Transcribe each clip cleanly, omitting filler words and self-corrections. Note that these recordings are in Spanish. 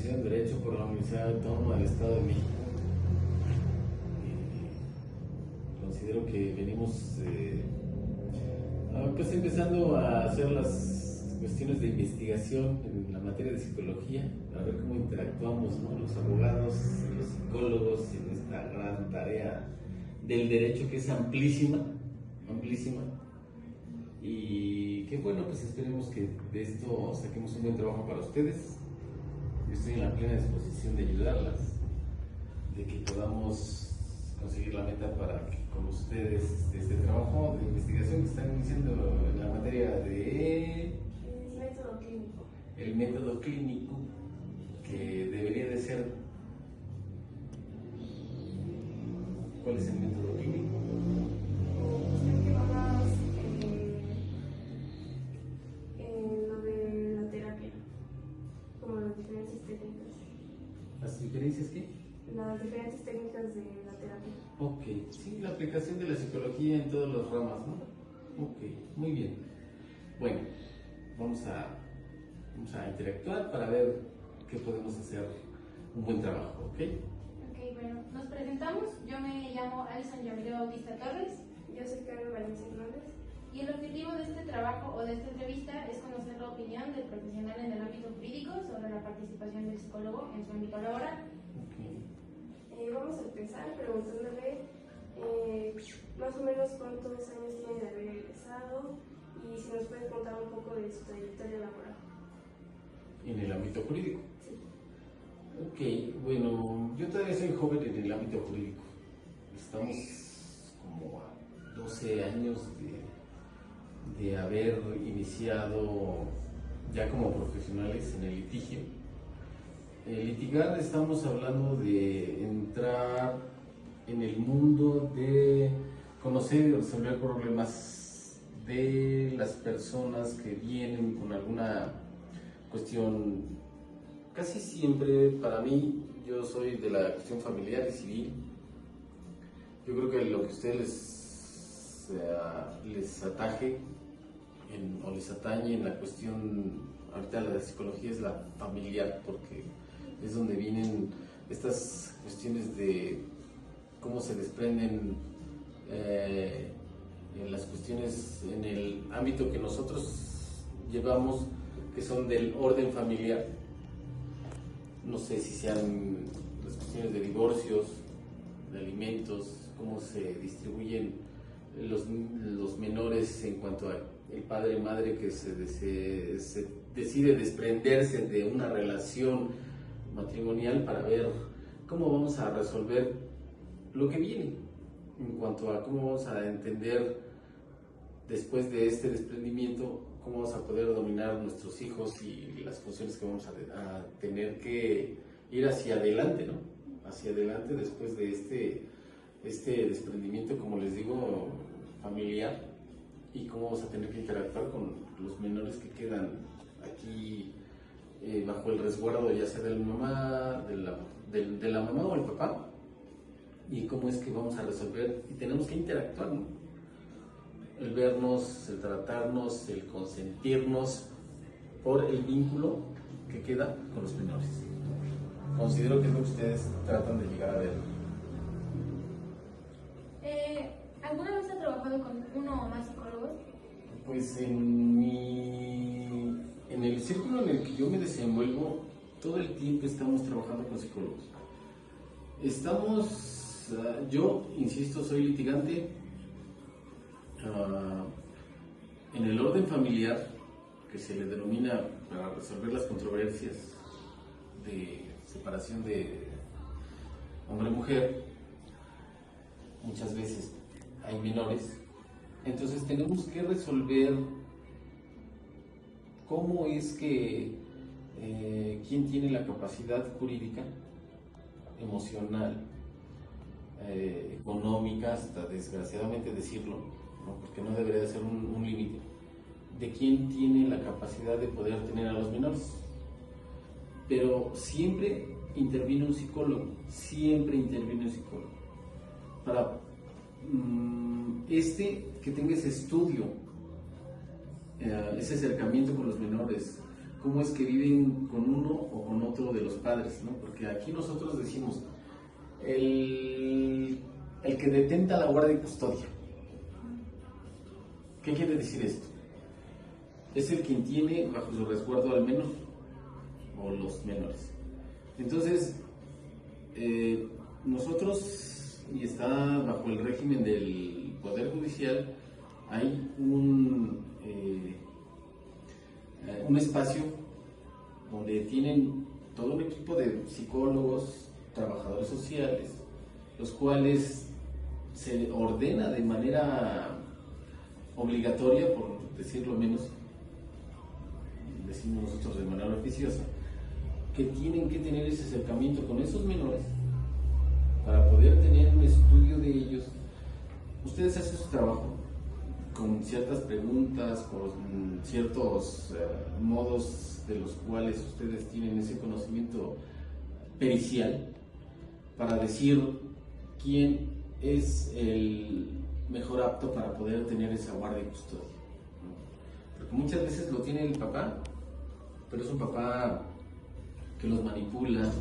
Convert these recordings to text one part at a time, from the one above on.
licenciado en Derecho por la Universidad Autónoma del Estado de México. Considero que venimos casi empezando a hacer las cuestiones de investigación en la materia de psicología, para ver cómo interactuamos, ¿no?, los abogados, los psicólogos, en esta gran tarea del derecho, que es amplísima, amplísima. Y que bueno, pues esperemos que de esto saquemos un buen trabajo para ustedes. Yo estoy en la plena disposición de ayudarlas, de que podamos conseguir la meta para que con ustedes este trabajo de investigación que están iniciando en la materia de método clínico. El método clínico, que debería de ser. ¿Cuál es el método clínico? Que va más en lo de la terapia, como las diferencias técnicas. ¿Las diferencias qué? Las diferentes técnicas de la terapia. Ok, sí, la aplicación de la psicología en todas las ramas, ¿no? Ok, muy bien. Bueno, vamos a interactuar para ver qué podemos hacer un buen trabajo, ¿ok? Ok, bueno, nos presentamos. Yo me llamo Alison Yamile Bautista Torres. Yo soy Carmen Valencia Hernández. Y el objetivo de este trabajo o de esta entrevista es conocer la opinión del profesional en el ámbito jurídico sobre la participación del psicólogo en su ámbito laboral. Okay. Vamos a empezar preguntándole más o menos cuántos años tiene de haber egresado y si nos puede contar un poco de su trayectoria laboral. ¿En el ámbito jurídico? Sí. Ok, bueno, yo todavía soy joven en el ámbito jurídico. Estamos como a 12 años de haber iniciado ya como profesionales en el litigio. Litigar, estamos hablando de entrar en el mundo de conocer y resolver problemas de las personas que vienen con alguna cuestión. Casi siempre, para mí, yo soy de la cuestión familiar y civil. Yo creo que lo que a ustedes les ataje o les atañe en la cuestión ahorita la de psicología es la familiar, porque es donde vienen estas cuestiones de cómo se desprenden en las cuestiones en el ámbito que nosotros llevamos, que son del orden familiar. No sé si sean las cuestiones de divorcios, de alimentos, cómo se distribuyen los menores en cuanto a el padre madre que se decide desprenderse de una relación matrimonial para ver cómo vamos a resolver lo que viene, en cuanto a cómo vamos a entender después de este desprendimiento, cómo vamos a poder dominar a nuestros hijos y las funciones que vamos a tener que ir hacia adelante, ¿no? Hacia adelante después de este desprendimiento, como les digo, familiar, y cómo vamos a tener que interactuar con los menores que quedan aquí bajo el resguardo ya sea de la mamá, de la mamá o el papá, y cómo es que vamos a resolver y tenemos que interactuar, ¿no? El vernos, el tratarnos, el consentirnos por el vínculo que queda con los menores. Considero que es lo que ustedes tratan de llegar a ver. ¿Alguna vez ha trabajado con uno o más psicólogos? Pues en el círculo en el que yo me desenvuelvo, todo el tiempo estamos trabajando con psicólogos. Yo insisto, soy litigante en el orden familiar, que se le denomina para resolver las controversias de separación de hombre-mujer. Muchas veces hay menores, entonces tenemos que resolver cómo es que quién tiene la capacidad jurídica, emocional, económica, hasta desgraciadamente decirlo, ¿no?, porque no debería de ser un límite, de quién tiene la capacidad de poder tener a los menores. Pero siempre interviene un psicólogo, para que tenga ese estudio, ese acercamiento con los menores, cómo es que viven con uno o con otro de los padres, ¿no? Porque aquí nosotros decimos, el que detenta la guardia y custodia. ¿Qué quiere decir esto? Es el quien tiene bajo su resguardo al menor o los menores. Entonces, nosotros, y está bajo el régimen del Poder Judicial, hay un espacio donde tienen todo un equipo de psicólogos, trabajadores sociales, los cuales se ordena de manera obligatoria, por decirlo menos, decimos nosotros de manera oficiosa, que tienen que tener ese acercamiento con esos menores para poder tener un estudio de ellos. Ustedes hacen su trabajo con ciertas preguntas, con ciertos modos de los cuales ustedes tienen ese conocimiento pericial para decir quién es el mejor apto para poder tener esa guardia y custodia, ¿no? Porque muchas veces lo tiene el papá, pero es un papá que los manipula,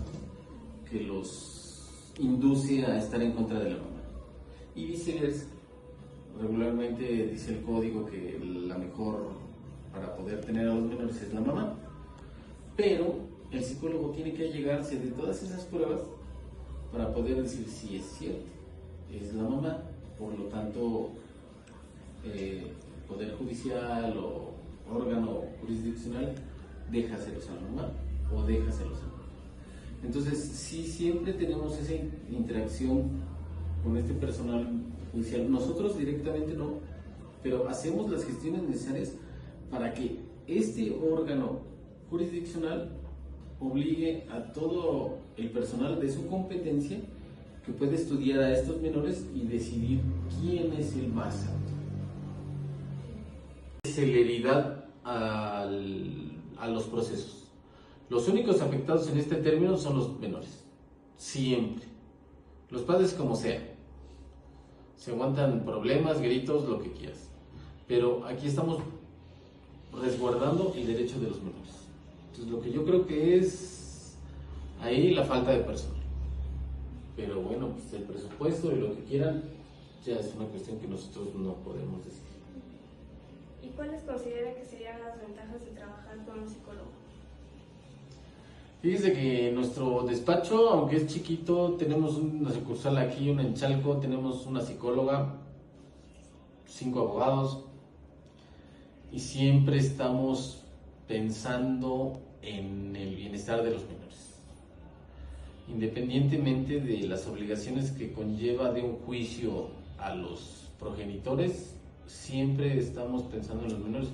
que los induce a estar en contra de la mamá, y viceversa. Regularmente dice el código que la mejor para poder tener a los menores es la mamá, pero el psicólogo tiene que allegarse de todas esas pruebas para poder decir si es cierto, es la mamá. Por lo tanto, Poder Judicial o órgano jurisdiccional déjaselos a la mamá o déjaselos a la mamá. Entonces, sí, siempre tenemos esa interacción con este personal judicial. Nosotros directamente no, pero hacemos las gestiones necesarias para que este órgano jurisdiccional obligue a todo el personal de su competencia que puede estudiar a estos menores y decidir quién es el más apto. Celeridad a los procesos. Los únicos afectados en este término son los menores, siempre. Los padres como sea, se aguantan problemas, gritos, lo que quieras, pero aquí estamos resguardando el derecho de los menores. Entonces, lo que yo creo que es ahí la falta de personal. Pero bueno, pues el presupuesto y lo que quieran ya es una cuestión que nosotros no podemos decir. ¿Y cuáles considera que serían las ventajas de trabajar con un psicólogo? Fíjese que nuestro despacho, aunque es chiquito, tenemos una sucursal aquí, una en Chalco, tenemos una psicóloga, 5 abogados, y siempre estamos pensando en el bienestar de los menores. Independientemente de las obligaciones que conlleva de un juicio a los progenitores, siempre estamos pensando en los menores.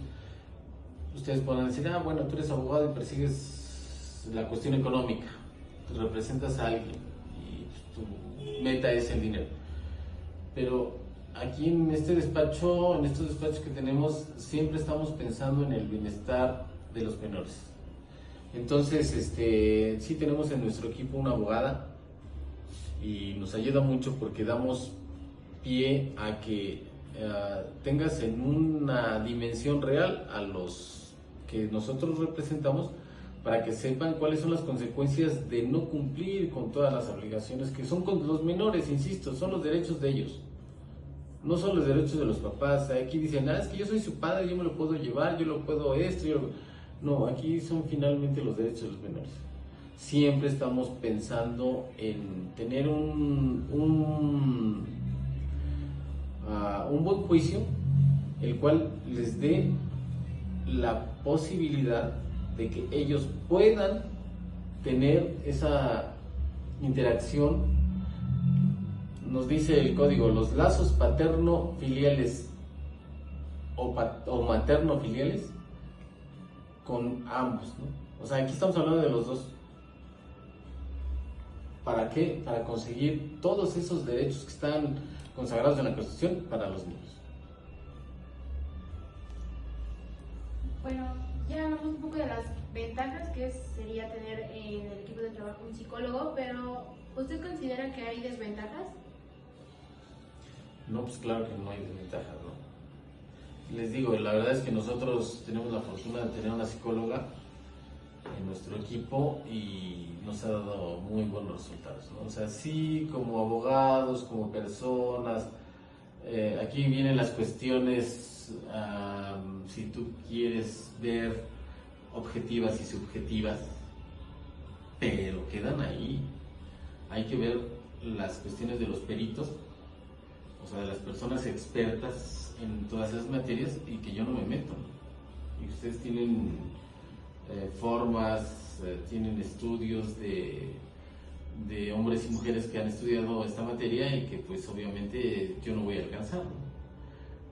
Ustedes podrán decir, bueno, tú eres abogado y persigues la cuestión económica, te representas a alguien y tu meta es el dinero. Pero aquí en este despacho, en estos despachos que tenemos, siempre estamos pensando en el bienestar de los menores. Entonces, sí tenemos en nuestro equipo una abogada y nos ayuda mucho porque damos pie a que tengas en una dimensión real a los que nosotros representamos, para que sepan cuáles son las consecuencias de no cumplir con todas las obligaciones que son con los menores. Insisto, son los derechos de ellos, no son los derechos de los papás. Aquí dicen, es que yo soy su padre, yo me lo puedo llevar, yo lo puedo No, aquí son finalmente los derechos de los menores. Siempre estamos pensando en tener un buen juicio, el cual les dé la posibilidad de que ellos puedan tener esa interacción. Nos dice el código, los lazos paterno-filiales o materno-filiales con ambos, ¿no? O sea, aquí estamos hablando de los dos. ¿Para qué? Para conseguir todos esos derechos que están consagrados en la Constitución para los niños. Bueno, ya hablamos un poco de las ventajas que sería tener en el equipo de trabajo un psicólogo, pero ¿usted considera que hay desventajas? No, pues claro que no hay desventajas, ¿no? Les digo, la verdad es que nosotros tenemos la fortuna de tener una psicóloga en nuestro equipo y nos ha dado muy buenos resultados, ¿no? O sea, sí, como abogados, como personas, aquí vienen las cuestiones, si tú quieres ver objetivas y subjetivas, pero quedan ahí. Hay que ver las cuestiones de los peritos, o sea, de las personas expertas en todas esas materias y que yo no me meto, ¿no? Y ustedes tienen formas, tienen estudios de hombres y mujeres que han estudiado esta materia y que pues obviamente yo no voy a alcanzar, ¿no?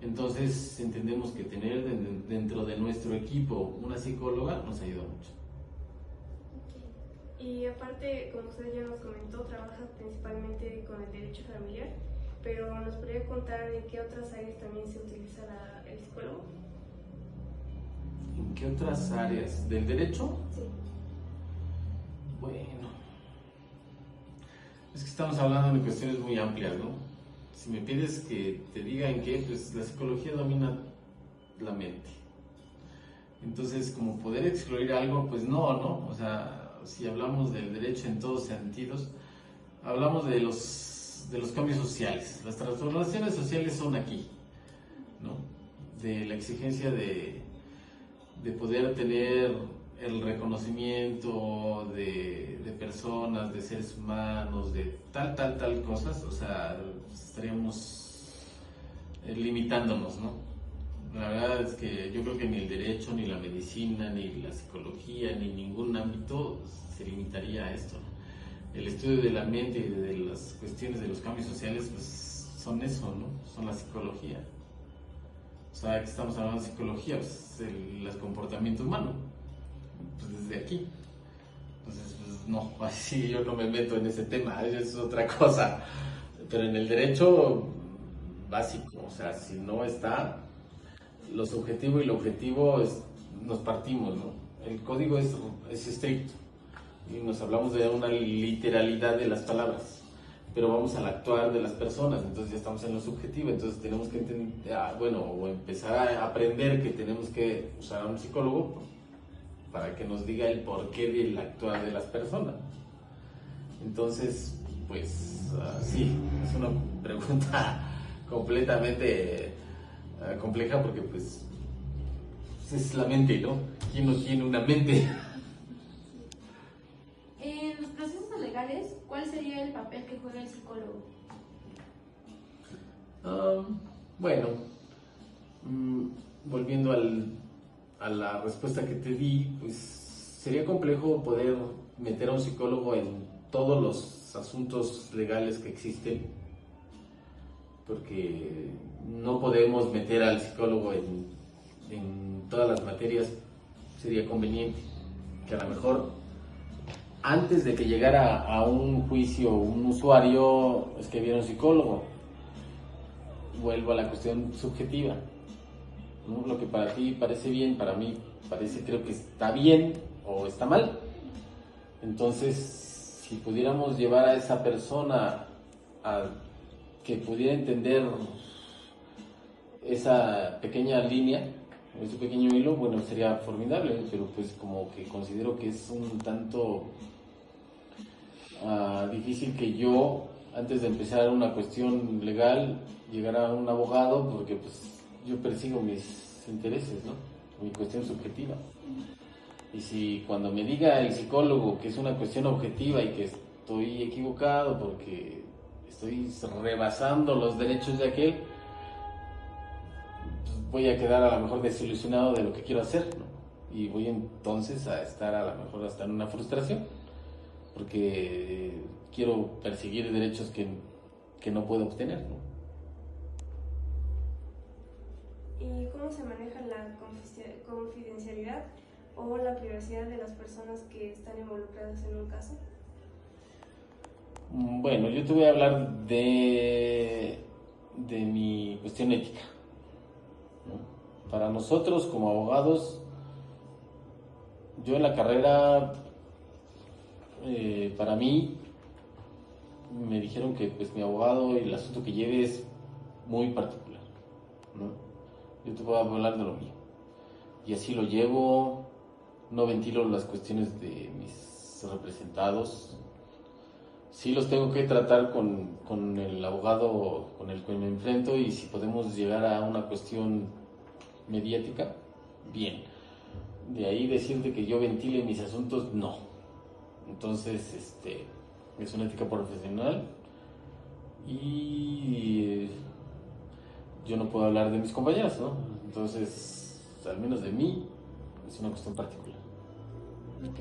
Entonces entendemos que tener dentro de nuestro equipo una psicóloga nos ayuda mucho. Y aparte, como usted ya nos comentó, trabaja principalmente con el derecho familiar, pero ¿nos podría contar en qué otras áreas también se utiliza el psicólogo? ¿En qué otras áreas? ¿Del derecho? Sí. Bueno, es que estamos hablando de cuestiones muy amplias, ¿no? Si me pides que te diga en qué, pues la psicología domina la mente. Entonces, como poder excluir algo, pues no, o sea, si hablamos del derecho en todos sentidos, hablamos de los cambios sociales. Las transformaciones sociales son aquí, ¿no? De la exigencia de poder tener el reconocimiento de personas, de seres humanos, de tal cosas, o sea, estaríamos limitándonos, ¿no? La verdad es que yo creo que ni el derecho, ni la medicina, ni la psicología, ni ningún ámbito se limitaría a esto, ¿no? El estudio de la mente y de las cuestiones de los cambios sociales, pues son eso, ¿no? Son la psicología. O sea, que estamos hablando de psicología, pues el comportamiento humano, pues desde aquí. Entonces, pues no, así yo no me meto en ese tema, eso es otra cosa. Pero en el derecho básico, o sea, si no está lo subjetivo y lo objetivo, nos partimos, ¿no? El código es estricto y nos hablamos de una literalidad de las palabras, pero vamos al actuar de las personas, entonces ya estamos en lo subjetivo, entonces tenemos que entender, o empezar a aprender que tenemos que usar a un psicólogo para que nos diga el porqué del actuar de las personas. Entonces, pues sí, es una pregunta completamente compleja porque pues es la mente, ¿no? ¿Quién no tiene una mente? En los procesos legales, ¿cuál sería el papel que juega el psicólogo? Volviendo a la respuesta que te di, pues sería complejo poder meter a un psicólogo en todos los asuntos legales que existen, porque no podemos meter al psicólogo en todas las materias. Sería conveniente que a lo mejor antes de que llegara a un juicio un usuario escribiera un psicólogo. Vuelvo a la cuestión subjetiva, ¿no? Lo que para ti parece bien, para mí creo que está bien o está mal. Entonces, si pudiéramos llevar a esa persona a que pudiera entender esa pequeña línea, ese pequeño hilo, bueno, sería formidable, pero pues como que considero que es un tanto difícil que yo, antes de empezar una cuestión legal, llegara a un abogado, porque pues yo persigo mis intereses, ¿no? Mi cuestión subjetiva. Y si cuando me diga el psicólogo que es una cuestión objetiva y que estoy equivocado porque estoy rebasando los derechos de aquel, pues voy a quedar a lo mejor desilusionado de lo que quiero hacer, ¿no? Y voy entonces a estar a lo mejor hasta en una frustración, porque quiero perseguir derechos que no puedo obtener, ¿no? ¿Y cómo se maneja la confidencialidad o la privacidad de las personas que están involucradas en un caso? Bueno, yo te voy a hablar de mi cuestión ética, ¿no? Para nosotros como abogados, yo en la carrera, para mí, me dijeron que pues mi abogado y el asunto que lleve es muy particular, ¿no? Yo te voy a hablar de lo mío. Y así lo llevo, no ventilo las cuestiones de mis representados. Sí los tengo que tratar con el abogado con el que me enfrento, y si podemos llegar a una cuestión mediática, bien. De ahí decirte que yo ventile mis asuntos, no. Entonces, es una ética profesional y yo no puedo hablar de mis compañeros, ¿no? Entonces, al menos de mí, es una cuestión particular. Ok.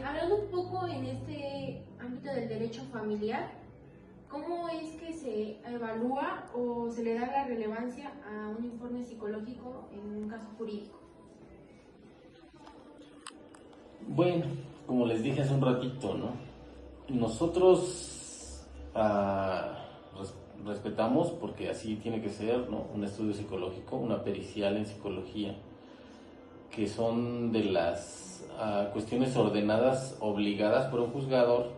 Hablando un poco en este ámbito del derecho familiar, ¿cómo es que se evalúa o se le da la relevancia a un informe psicológico en un caso jurídico? Bueno, como les dije hace un ratito, ¿no? Nosotros respetamos, porque así tiene que ser, ¿no? Un estudio psicológico, una pericial en psicología, que son de las cuestiones ordenadas, obligadas por un juzgador,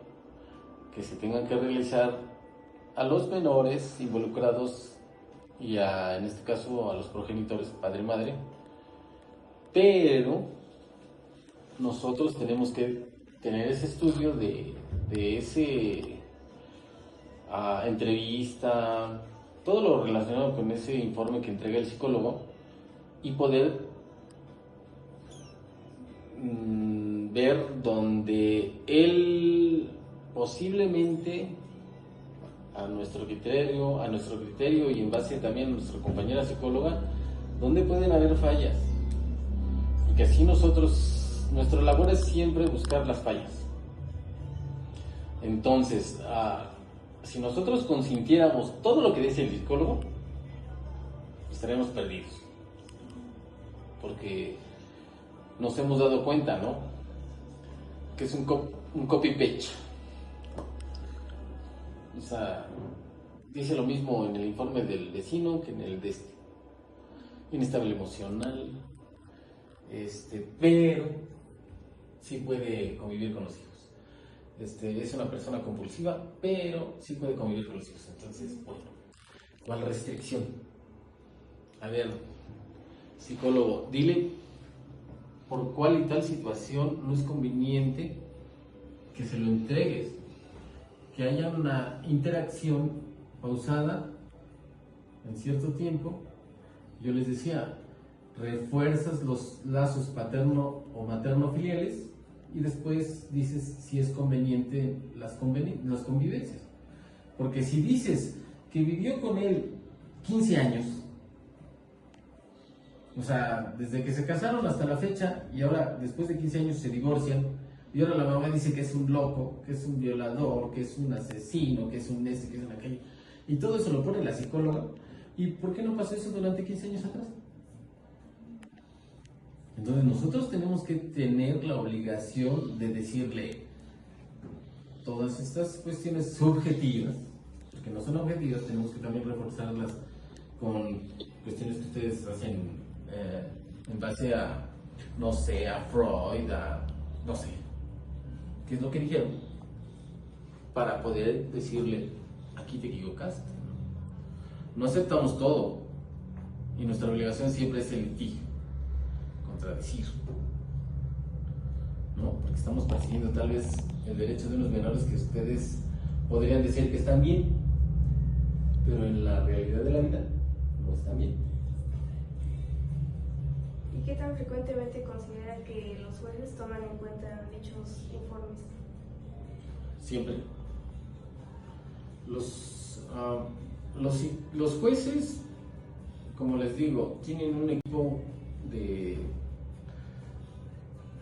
que se tengan que realizar a los menores involucrados y en este caso a los progenitores, padre y madre. Pero nosotros tenemos que tener ese estudio de ese entrevista, todo lo relacionado con ese informe que entrega el psicólogo, y poder ver donde él posiblemente a nuestro criterio y en base también a nuestra compañera psicóloga, donde pueden haber fallas, porque así nuestra labor es siempre buscar las fallas. Entonces, si nosotros consintiéramos todo lo que dice el psicólogo, estaríamos perdidos, porque nos hemos dado cuenta, ¿no?, que es un copy-paste. O sea, dice lo mismo en el informe del vecino que en el de inestable emocional, pero sí puede convivir con los hijos. Es una persona compulsiva, pero sí puede convivir con los hijos. Entonces, bueno, ¿cuál restricción? A ver, psicólogo, dile por cuál y tal situación no es conveniente que se lo entregues, que haya una interacción pausada en cierto tiempo. Yo les decía, refuerzas los lazos paterno o materno filiales y después dices si es conveniente las convivencias. Porque si dices que vivió con él 15 años, o sea, desde que se casaron hasta la fecha, y ahora después de 15 años se divorcian, y ahora la mamá dice que es un loco, que es un violador, que es un asesino, que es un que es un aquello, y todo eso lo pone la psicóloga. ¿Y por qué no pasó eso durante 15 años atrás? Entonces nosotros tenemos que tener la obligación de decirle todas estas cuestiones subjetivas, porque no son objetivas, tenemos que también reforzarlas con cuestiones que ustedes hacen en base a, no sé, a Freud, no sé, qué es lo que dijeron, para poder decirle, aquí te equivocaste. No aceptamos todo, y nuestra obligación siempre es el litigio, contradecir, ¿no? Porque estamos persiguiendo tal vez el derecho de unos menores que ustedes podrían decir que están bien, pero en la realidad de la vida no están bien. ¿Y qué tan frecuentemente considera que los jueces toman en cuenta dichos informes? Siempre. Los jueces, como les digo, tienen un equipo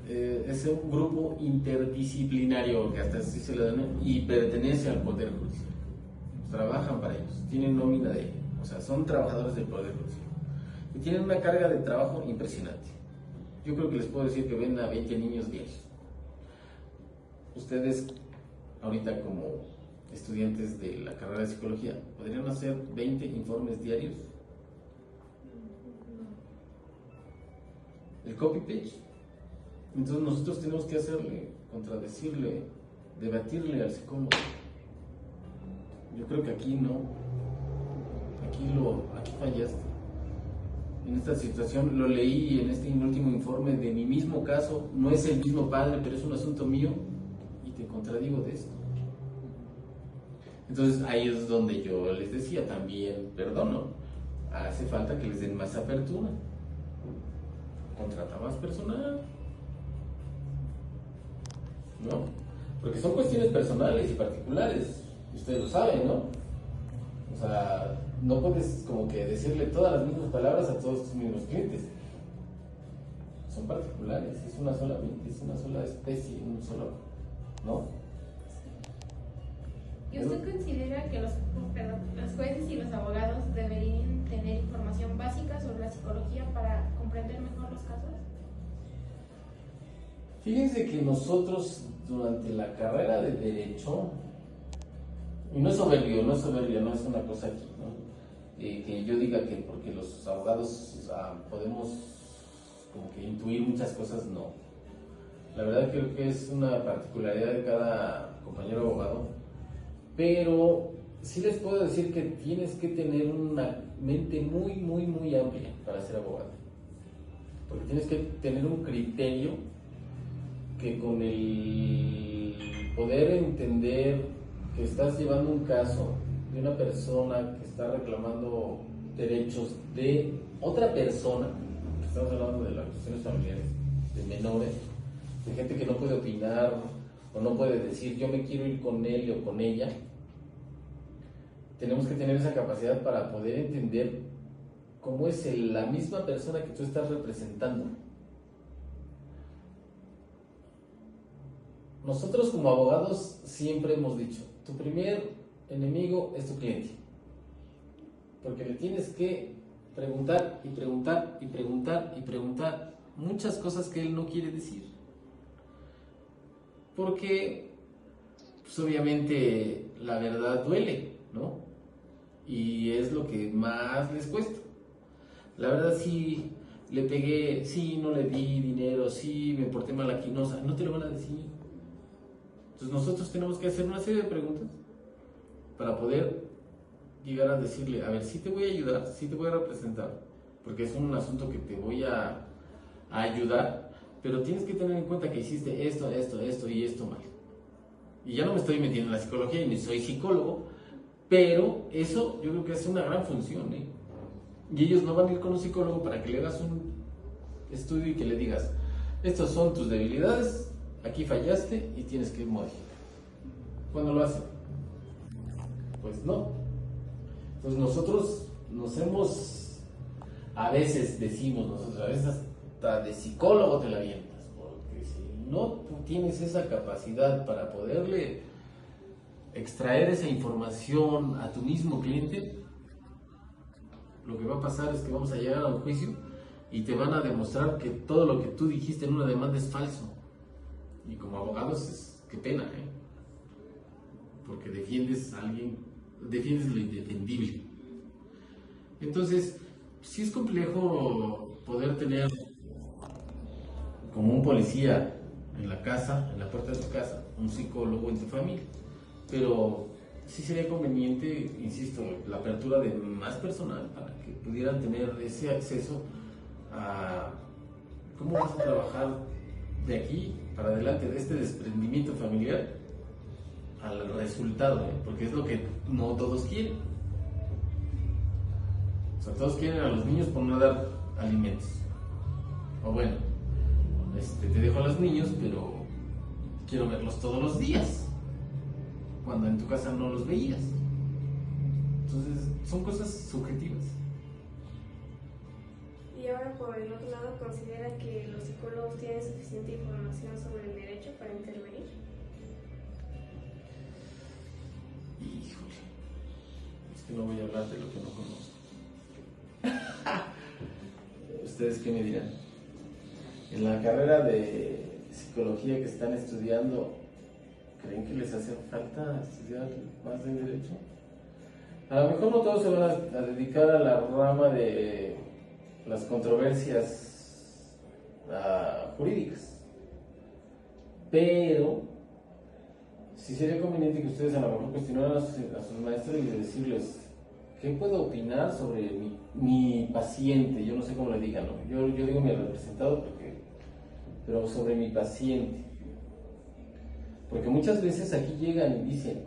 es un grupo interdisciplinario, que hasta así se le dan, y pertenece al Poder Judicial. Trabajan para ellos, tienen nómina o sea, son trabajadores del Poder Judicial. Y tienen una carga de trabajo impresionante. Yo creo que les puedo decir que ven a 20 niños diarios. Ustedes, ahorita como estudiantes de la carrera de psicología, ¿podrían hacer 20 informes diarios? El copy-paste. Entonces nosotros tenemos que hacerle, contradecirle, debatirle al psicólogo. Yo creo que aquí no, aquí fallaste. en esta situación, lo leí en este último informe de mi mismo caso, no es el mismo padre, pero es un asunto mío, y te contradigo de esto. Entonces ahí es donde yo les decía también, perdono, hace falta que les den más apertura, contrata más personal, ¿no? Porque son cuestiones personales y particulares, ustedes lo saben, ¿no? O sea, no puedes como que decirle todas las mismas palabras a todos tus mismos clientes. Son particulares, es una sola mente, es una sola especie, un solo, ¿no? ¿Y usted considera que los jueces y los abogados deberían tener información básica sobre la psicología para comprender mejor los casos? Fíjense que nosotros durante la carrera de Derecho, y no es soberbia, no es una cosa aquí, ¿no? Que yo diga que porque los abogados podemos como que intuir muchas cosas, no. La verdad creo que es una particularidad de cada compañero abogado, pero sí les puedo decir que tienes que tener una mente muy, muy, muy amplia para ser abogado, porque tienes que tener un criterio que con el poder entender que estás llevando un caso de una persona que está reclamando derechos de otra persona, estamos hablando de las cuestiones familiares, de menores, de gente que no puede opinar o no puede decir yo me quiero ir con él o con ella. Tenemos que tener esa capacidad para poder entender cómo es la misma persona que tú estás representando. Nosotros como abogados siempre hemos dicho, tu primer enemigo es tu cliente, porque le tienes que preguntar y preguntar y preguntar y preguntar muchas cosas que él no quiere decir, porque pues obviamente la verdad duele, ¿no? Y es lo que más les cuesta. La verdad sí le pegué, sí no le di dinero, sí me porté mal aquí, no te lo van a decir. Entonces nosotros tenemos que hacer una serie de preguntas para poder llegar a decirle, a ver, sí te voy a ayudar, sí te voy a representar, porque es un asunto que te voy a ayudar, pero tienes que tener en cuenta que hiciste esto, esto, esto y esto mal. Y ya no me estoy metiendo en la psicología y ni soy psicólogo, pero eso yo creo que es una gran función, ¿eh? Y ellos no van a ir con un psicólogo para que le hagas un estudio y que le digas, estas son tus debilidades, aquí fallaste y tienes que modificar. ¿Cuándo lo hacen? Pues no. Entonces nosotros a veces decimos nosotros, a veces hasta de psicólogo te la avientas, porque si no tú tienes esa capacidad para poderle extraer esa información a tu mismo cliente, lo que va a pasar es que vamos a llegar a un juicio y te van a demostrar que todo lo que tú dijiste en una demanda es falso. Y como abogados, qué pena, ¿eh? Porque defiendes a alguien, defiendes lo indefendible. Entonces, sí es complejo poder tener como un policía en la casa, en la puerta de tu casa, un psicólogo en tu familia, pero sí sería conveniente, insisto, la apertura de más personal para que pudieran tener ese acceso a cómo vas a trabajar de aquí para adelante, de este desprendimiento familiar al resultado, ¿eh? Porque es lo que no todos quieren. O sea, todos quieren a los niños por no dar alimentos. O bueno, te dejo a los niños, pero quiero verlos todos los días, cuando en tu casa no los veías. Entonces, son cosas subjetivas. Y ahora, por el otro lado, ¿considera que los psicólogos tienen suficiente información sobre el derecho para intervenir? Híjole, es que no voy a hablar de lo que no conozco. ¿Ustedes qué me dirán? En la carrera de psicología que están estudiando, ¿creen que les hace falta estudiar más de derecho? A lo mejor no todos se van a dedicar a la rama de las controversias jurídicas, pero sí sería conveniente que ustedes a lo mejor cuestionaran a sus maestros y decirles ¿qué puedo opinar sobre mi paciente? Yo no sé cómo le digan, ¿no? Yo digo mi representado pero sobre mi paciente. Porque muchas veces aquí llegan y dicen,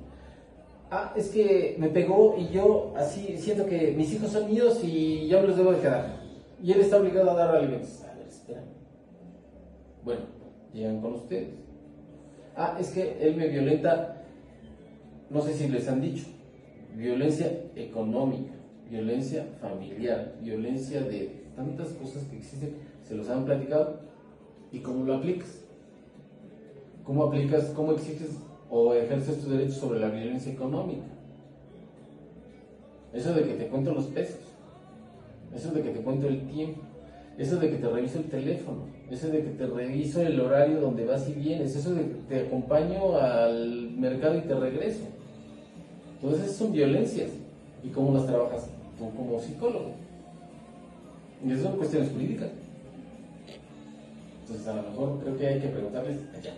es que me pegó y yo así siento que mis hijos son míos y yo me los debo de quedar. Y él está obligado a dar alimentos. A ver, espera. Bueno, llegan con ustedes. Es que él me violenta, no sé si les han dicho, violencia económica, violencia familiar, violencia de tantas cosas que existen, se los han platicado. ¿Y cómo lo aplicas? ¿Cómo aplicas, cómo exiges o ejerces tus derechos sobre la violencia económica? Eso de que te cuento los pesos, eso de que te cuento el tiempo, eso de que te reviso el teléfono, eso de que te reviso el horario donde vas y vienes, eso de que te acompaño al mercado y te regreso. Todas esas son violencias. ¿Y cómo las trabajas tú como psicólogo? Y eso son cuestiones jurídicas. Entonces a lo mejor creo que hay que preguntarles allá.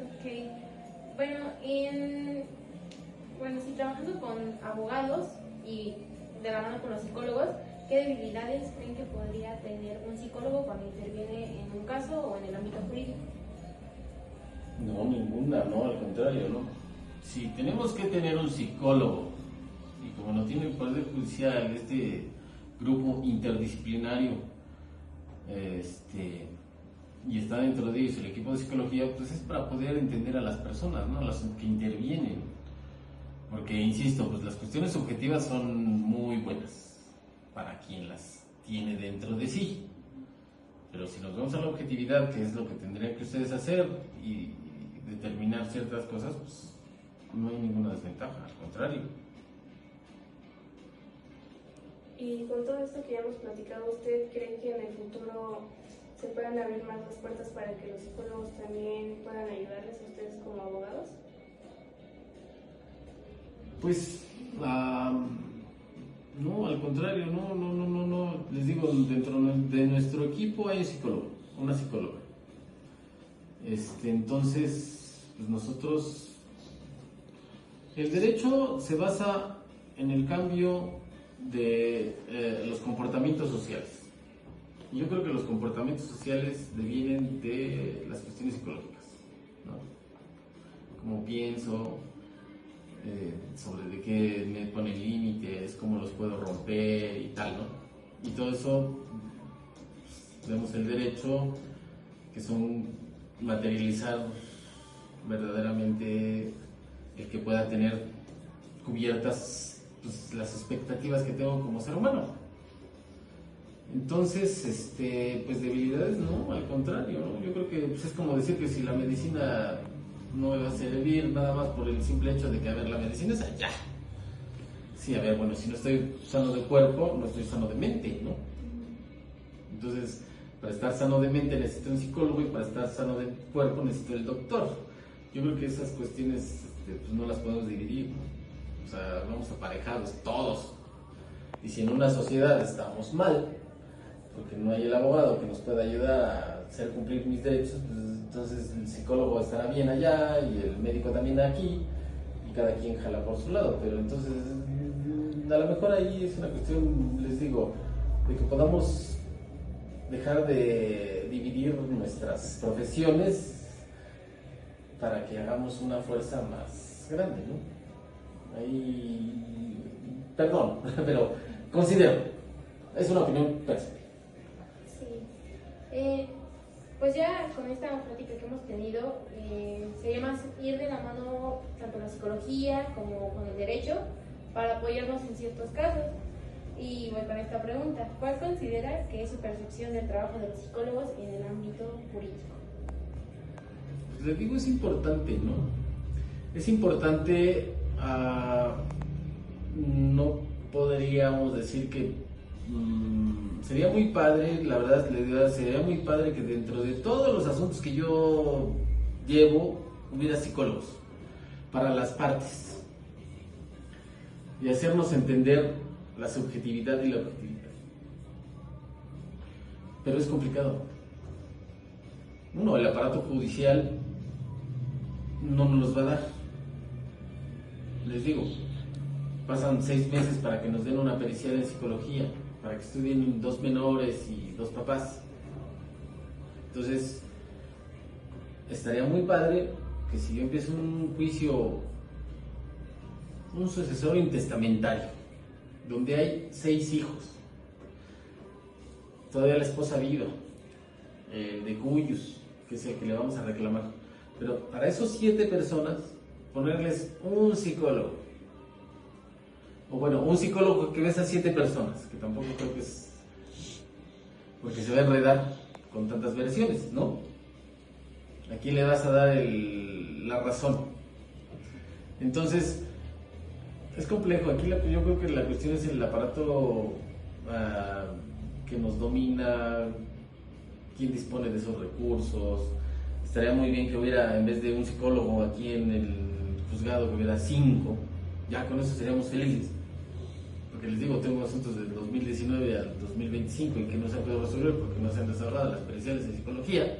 Ok. Bueno, si trabajando con abogados y de la mano con los psicólogos, ¿qué debilidades creen que podría tener un psicólogo cuando interviene en un caso o en el ámbito jurídico? No, ninguna, no, al contrario, no. Si tenemos que tener un psicólogo, y como no tiene el Poder Judicial, este grupo interdisciplinario, y está dentro de ellos el equipo de psicología, pues es para poder entender a las personas, ¿no? A las que intervienen. Porque, insisto, pues las cuestiones objetivas son muy buenas para quien las tiene dentro de sí. Pero si nos vamos a la objetividad, que es lo que tendrían que ustedes hacer y determinar ciertas cosas, pues no hay ninguna desventaja, al contrario. Y con todo esto que ya hemos platicado, ¿usted cree que en el futuro se puedan abrir más las puertas para que los psicólogos también puedan ayudarles a ustedes como abogados? Pues, no, al contrario, no. Les digo, dentro de nuestro equipo hay un psicólogo, una psicóloga. Entonces, pues nosotros, el derecho se basa en el cambio de los comportamientos sociales. Y yo creo que los comportamientos sociales devienen de las cuestiones psicológicas, ¿no? Como pienso, sobre de qué me ponen límites, cómo los puedo romper y tal, ¿no? Y todo eso, pues, vemos el derecho, que son materializar verdaderamente el que pueda tener cubiertas, pues, las expectativas que tengo como ser humano. Entonces, pues debilidades no, al contrario, ¿no? Yo creo que pues, es como decir que si la medicina no me va a servir nada más por el simple hecho de que, a ver, la medicina es allá. Sí, a ver, bueno, si no estoy sano de cuerpo, no estoy sano de mente, ¿no? Entonces, para estar sano de mente necesito un psicólogo y para estar sano de cuerpo necesito el doctor. Yo creo que esas cuestiones pues no las podemos dividir, ¿no? O sea, vamos aparejados todos. Y si en una sociedad estamos mal, porque no hay el abogado que nos pueda ayudar a hacer cumplir mis derechos, pues entonces el psicólogo estará bien allá y el médico también aquí, y cada quien jala por su lado. Pero entonces, a lo mejor ahí es una cuestión, les digo, de que podamos dejar de dividir nuestras profesiones para que hagamos una fuerza más grande, ¿no? Ahí, perdón, pero considero, es una opinión personal. Sí. Pues ya con esta plática que hemos tenido, sería más ir de la mano tanto la psicología como con el derecho para apoyarnos en ciertos casos. Y voy con esta pregunta: ¿cuál considera que es su percepción del trabajo de los psicólogos en el ámbito jurídico? Pues les digo, es importante, ¿no? Es importante, no podríamos decir que sería muy padre, la verdad, sería muy padre que dentro de todos los asuntos que yo llevo hubiera psicólogos para las partes y hacernos entender la subjetividad y la objetividad. Pero es complicado. Uno, el aparato judicial no nos los va a dar. Les digo, pasan 6 meses para que nos den una pericial en psicología, para que estudien 2 menores y 2 papás. Entonces, estaría muy padre que si yo empiezo un juicio, un sucesorio intestamentario, donde hay 6 hijos, todavía la esposa viva, el de cuyos, que es el que le vamos a reclamar, pero para esos 7 personas, ponerles un psicólogo, o bueno, un psicólogo que ve esas 7 personas, que tampoco creo que es, porque se va a enredar con tantas versiones, ¿no? ¿A quién le vas a dar la razón? Entonces, es complejo. Aquí yo creo que la cuestión es el aparato que nos domina, quién dispone de esos recursos. Estaría muy bien que hubiera, en vez de un psicólogo aquí en el juzgado, que hubiera 5. Ya con eso seríamos felices. Porque les digo, tengo asuntos del 2019 al 2025 y que no se han podido resolver porque no se han desarrollado las periciales de psicología.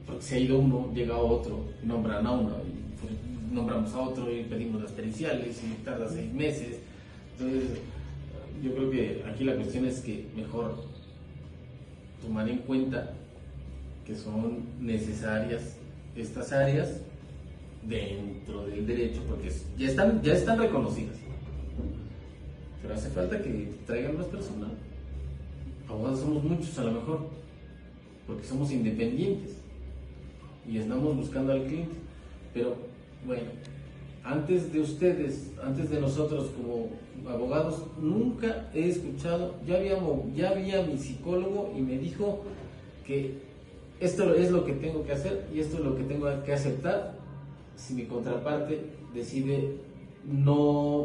Porque se ha ido uno, llega otro, y nombran a uno, y nombramos a otro y pedimos las periciales y tarda 6 meses. Entonces, yo creo que aquí la cuestión es que mejor tomar en cuenta que son necesarias estas áreas dentro del derecho, porque ya están reconocidas, pero hace falta que traigan más personas. Abogados somos muchos a lo mejor, porque somos independientes y estamos buscando al cliente, pero bueno, antes de ustedes, antes de nosotros como abogados, nunca he escuchado, ya había mi psicólogo y me dijo que esto es lo que tengo que hacer y esto es lo que tengo que aceptar si mi contraparte decide no